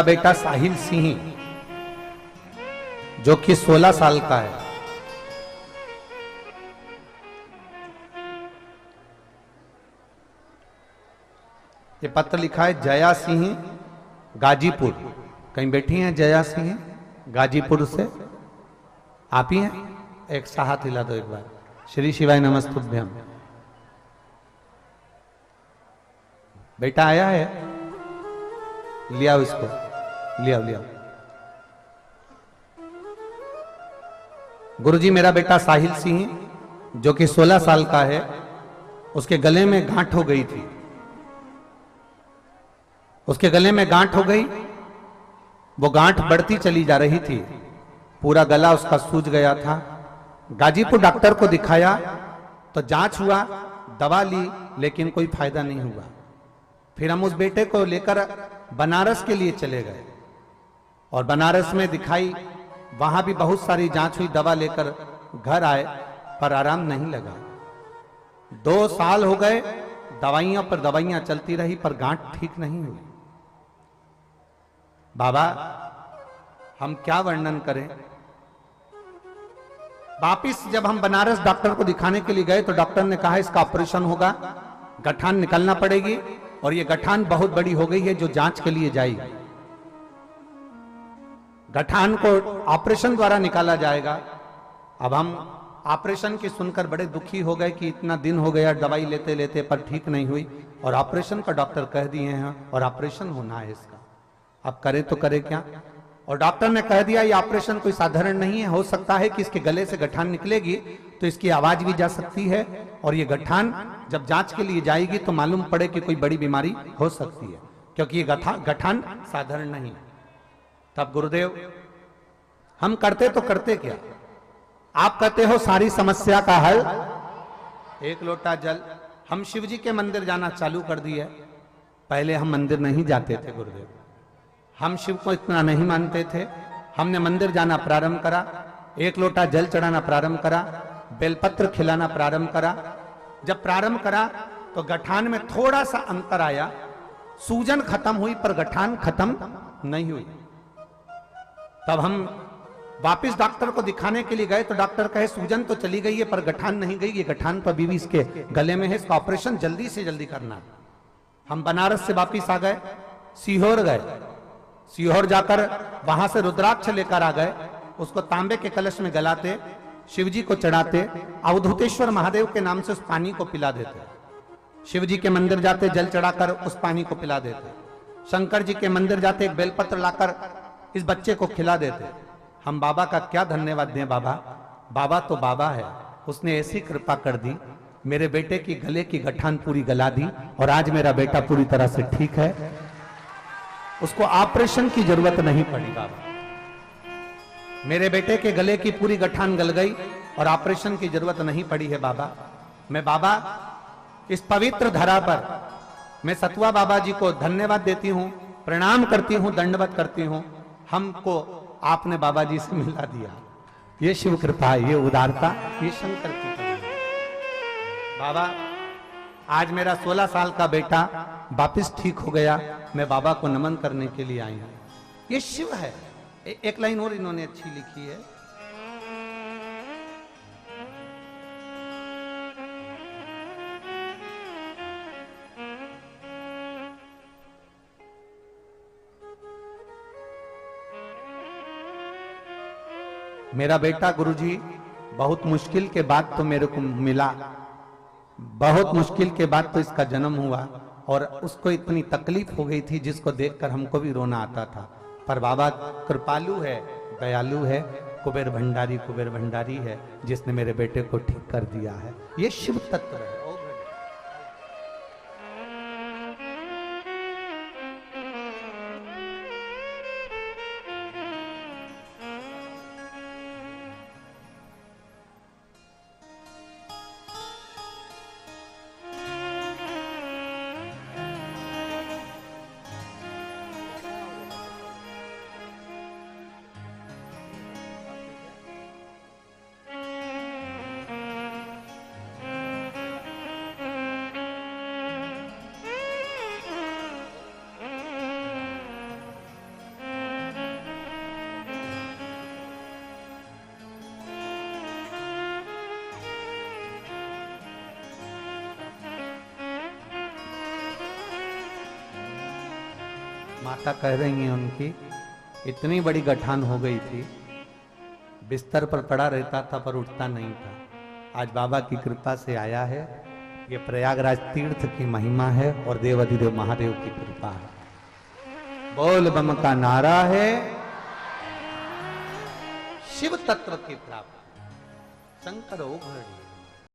बेटा साहिल सिंह जो कि 16 साल का है, ये पत्र लिखा है जया सिंह गाजीपुर। कहीं बैठी हैं जया सिंह गाजीपुर से? आप ही हैं? एक साहत हिला दो एक बार। श्री शिवाय नमस्तुभ्यम। बेटा आया है? लिया इसको, लिया लिया। गुरुजी मेरा बेटा साहिल सिंह जो कि 16 साल का है, उसके गले में गांठ हो गई थी। उसके गले में गांठ हो गई, वो गांठ बढ़ती चली जा रही थी, पूरा गला उसका सूज गया था। गाजीपुर डॉक्टर को दिखाया तो जांच हुआ, दवा ली, लेकिन कोई फायदा नहीं हुआ। फिर हम उस बेटे को लेकर बनारस के लिए चले गए और बनारस में दिखाई, वहां भी बहुत सारी जांच हुई, दवा लेकर घर आए, पर आराम नहीं लगा। 2 साल हो गए, दवाइयां पर दवाइयां चलती रही, पर गांठ ठीक नहीं हुई। बाबा हम क्या वर्णन करें। वापिस जब हम बनारस डॉक्टर को दिखाने के लिए गए तो डॉक्टर ने कहा इसका ऑपरेशन होगा, गठान निकलना पड़ेगी, और ये गठान बहुत बड़ी हो गई है जो जांच के लिए जाएगी। गठान को ऑपरेशन द्वारा निकाला जाएगा। अब हम ऑपरेशन की सुनकर बड़े दुखी हो गए कि इतना दिन हो गया दवाई लेते लेते, पर ठीक नहीं हुई, और ऑपरेशन का डॉक्टर कह दिए हैं और ऑपरेशन होना है इसका। अब करे तो करे क्या। और डॉक्टर ने कह दिया ये ऑपरेशन कोई साधारण नहीं है, हो सकता है कि इसके गले से गठान निकलेगी तो इसकी आवाज भी जा सकती है, और ये गठान जब जांच के लिए जाएगी तो मालूम पड़े कि कोई बड़ी बीमारी हो सकती है, क्योंकि ये गठान साधारण नहीं है। तब गुरुदेव हम करते तो करते क्या। आप कहते हो सारी समस्या का हल 1 लोटा जल। हम शिव जी के मंदिर जाना चालू कर दिए। पहले हम मंदिर नहीं जाते थे गुरुदेव, हम शिव को इतना नहीं मानते थे। हमने मंदिर जाना प्रारंभ करा, 1 लोटा जल चढ़ाना प्रारंभ करा, बेलपत्र खिलाना प्रारंभ करा। जब प्रारंभ करा तो गठान में थोड़ा सा अंतर आया, सूजन खत्म हुई पर गठान खत्म नहीं हुई। तब हम वापिस डॉक्टर को दिखाने के लिए गए तो डॉक्टर कहे सूजन तो चली गई है पर गठान नहीं गई, ये गठान तो अभी भी इसके गले में है, इसका ऑपरेशन जल्दी से जल्दी करना। हम बनारस से वापिस आ गए, सीहोर गए, सीहोर जाकर वहां से रुद्राक्ष लेकर आ गए, उसको तांबे के कलश में गलाते, शिवजी को चढ़ाते, अवधूतेश्वर महादेव के नाम से उस पानी को पिला देते। शिवजी के मंदिर जाते जल चढ़ाकर उस पानी को पिला देते। शंकर जी के मंदिर जाते एक बेलपत्र लाकर इस बच्चे को खिला देते। हम बाबा का क्या धन्यवाद दें। बाबा बाबा तो बाबा है, उसने ऐसी कृपा कर दी, मेरे बेटे की गले की गठान पूरी गला दी, और आज मेरा बेटा पूरी तरह से ठीक है, उसको ऑपरेशन की जरूरत नहीं पड़ी। बाबा मेरे बेटे के गले की पूरी गठान गल गई और ऑपरेशन की जरूरत नहीं पड़ी है। बाबा मैं बाबा इस पवित्र धरा पर मैं सतुआ बाबा जी को धन्यवाद देती हूँ, प्रणाम करती हूँ, दंडवत करती हूँ। हमको आपने बाबा जी से मिला दिया, ये शिव कृपा, ये उदारता, ये शंकर की कृपा। बाबा आज मेरा 16 साल का बेटा वापिस ठीक हो गया, मैं बाबा को नमन करने के लिए आई हूं। ये शिव है। एक लाइन और इन्होंने अच्छी लिखी है, मेरा बेटा गुरुजी बहुत मुश्किल के बाद तो मेरे को मिला, बहुत मुश्किल के बाद तो इसका जन्म हुआ, और उसको इतनी तकलीफ हो गई थी जिसको देखकर हमको भी रोना आता था। पर बाबा कृपालु है, दयालु है, कुबेर भंडारी है, जिसने मेरे बेटे को ठीक कर दिया है। ये शिव तत्व है। माता कह रही हैं उनकी, इतनी बड़ी गठान हो गई थी, बिस्तर पर पड़ा रहता था पर उठता नहीं था। आज बाबा की कृपा से आया है। ये प्रयागराज तीर्थ की महिमा है और देवाधिदेव महादेव की कृपा है। बोल बम का नारा है, शिव तत्व की प्राप्ति, शंकर ओघड़ी